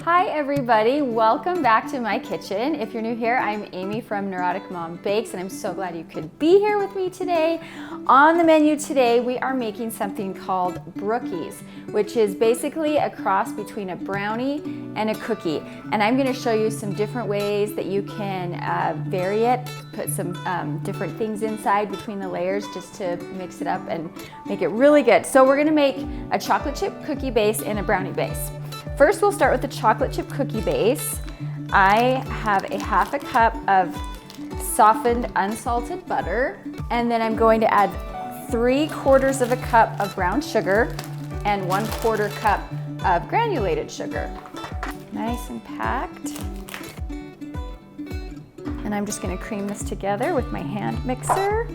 Hi everybody, welcome back to my kitchen. If you're new here, I'm Amy from Neurotic Mom Bakes, and I'm so glad you could be here with me today. On the menu today, we are making something called Brookies, which is basically a cross between a brownie and a cookie. And I'm gonna show you some different ways that you can vary it, put some different things inside between the layers just to mix it up and make it really good. So we're gonna make a chocolate chip cookie base and a brownie base. First, we'll start with the chocolate chip cookie base. I have a half a cup of softened unsalted butter, and then I'm going to add 3/4 of a cup of brown sugar and 1/4 cup of granulated sugar. Nice and packed. And I'm just gonna cream this together with my hand mixer.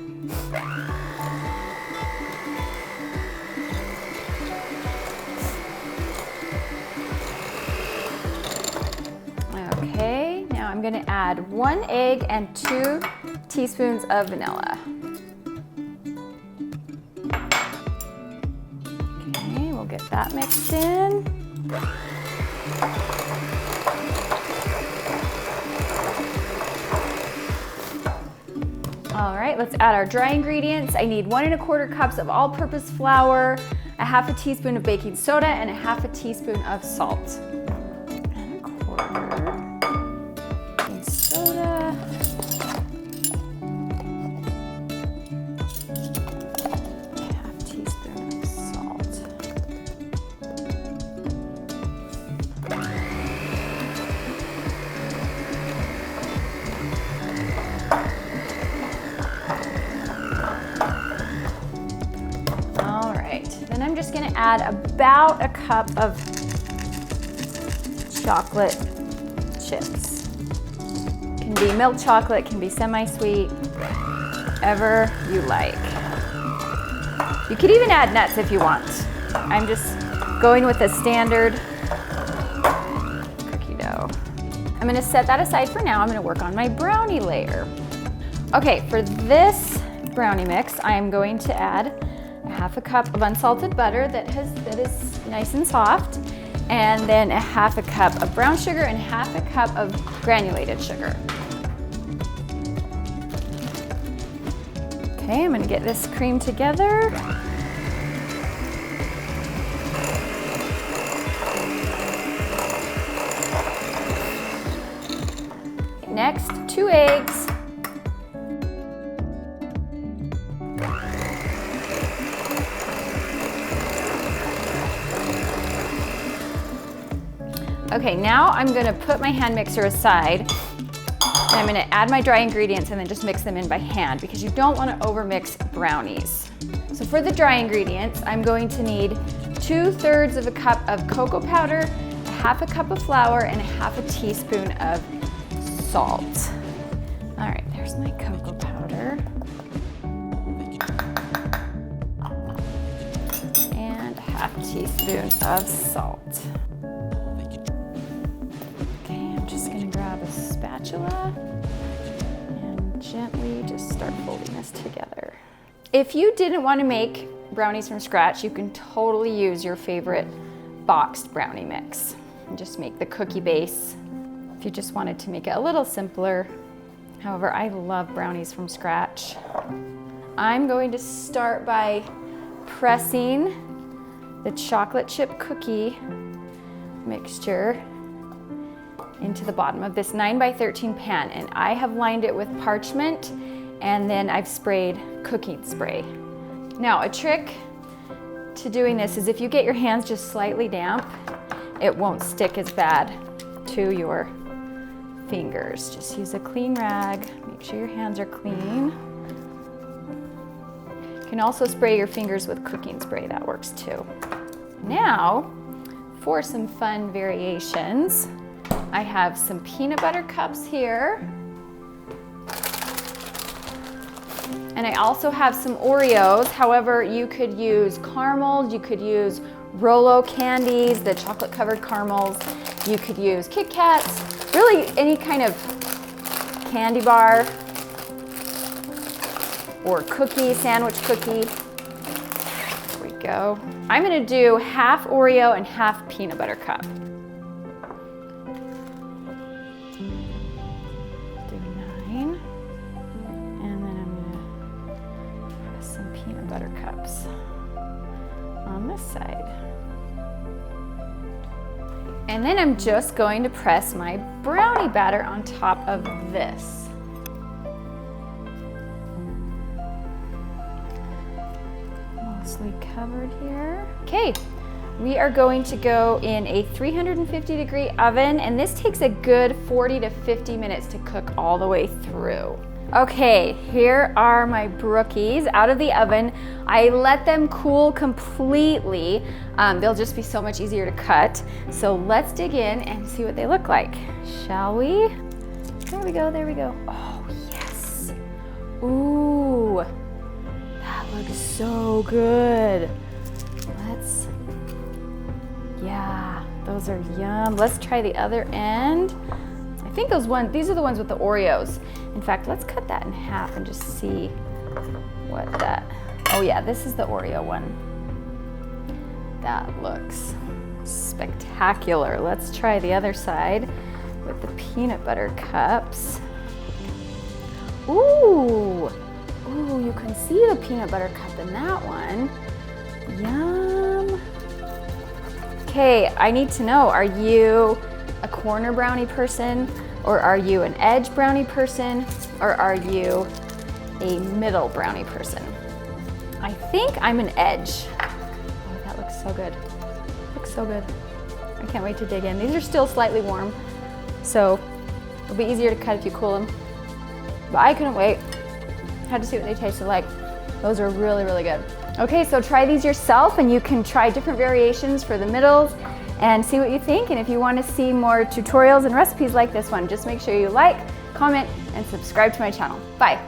Okay, now I'm gonna add 1 egg and 2 teaspoons of vanilla. Okay, we'll get that mixed in. All right, let's add our dry ingredients. I need 1 1/4 cups of all-purpose flour, a half a teaspoon of baking soda, and a half a teaspoon of salt. Soda. Half teaspoon of salt. All right, then I'm just gonna add about a cup of chocolate chips. Can be milk chocolate, can be semi-sweet, whatever you like. You could even add nuts if you want. I'm just going with the standard cookie dough. I'm gonna set that aside for now. I'm gonna work on my brownie layer. Okay, for this brownie mix, I am going to add a half a cup of unsalted butter that is nice and soft, and then a half a cup of brown sugar and half a cup of granulated sugar. Okay, I'm gonna get this cream together. Next, 2 eggs. Okay, now I'm gonna put my hand mixer aside, and I'm gonna add my dry ingredients and then just mix them in by hand because you don't wanna overmix brownies. So for the dry ingredients, I'm going to need 2/3 of a cup of cocoa powder, a half a cup of flour, and a half a teaspoon of salt. All right, there's my cocoa powder. And a half teaspoon of salt. Grab a spatula and gently just start folding this together. If you didn't want to make brownies from scratch, you can totally use your favorite boxed brownie mix and just make the cookie base if you just wanted to make it a little simpler. However, I love brownies from scratch. I'm going to start by pressing the chocolate chip cookie mixture into the bottom of this 9x13 pan, and I have lined it with parchment, and then I've sprayed cooking spray. Now, a trick to doing this is if you get your hands just slightly damp, it won't stick as bad to your fingers. Just use a clean rag, make sure your hands are clean. You can also spray your fingers with cooking spray, that works too. Now, for some fun variations, I have some peanut butter cups here. And I also have some Oreos. However, you could use caramels, you could use Rolo candies, the chocolate covered caramels. You could use Kit Kats, really any kind of candy bar or cookie, sandwich cookie. There we go. I'm gonna do half Oreo and half peanut butter cup. And then I'm just going to press my brownie batter on top of this. Mostly covered here. Okay, we are going to go in a 350-degree oven, and this takes a good 40 to 50 minutes to cook all the way through. Okay, here are my Brookies out of the oven. I let them cool completely. They'll just be so much easier to cut. So let's dig in and see what they look like, shall we? There we go, there we go. Oh, yes. Ooh, that looks so good. Yeah, those are yum. Let's try the other end. I think these are the ones with the Oreos. In fact, let's cut that in half and just see what that, oh yeah, this is the Oreo one. That looks spectacular. Let's try the other side with the peanut butter cups. Ooh, ooh, you can see the peanut butter cup in that one. Yum. Okay, I need to know, are you a corner brownie person, or are you an edge brownie person, or are you a middle brownie person? I think I'm an edge. Oh, that looks so good. Looks so good. I can't wait to dig in. These are still slightly warm, so it'll be easier to cut if you cool them. But I couldn't wait. Had to see what they tasted like. Those are really, really good. Okay, so try these yourself, and you can try different variations for the middles and see what you think. And if you want to see more tutorials and recipes like this one, just make sure you like, comment, and subscribe to my channel. Bye.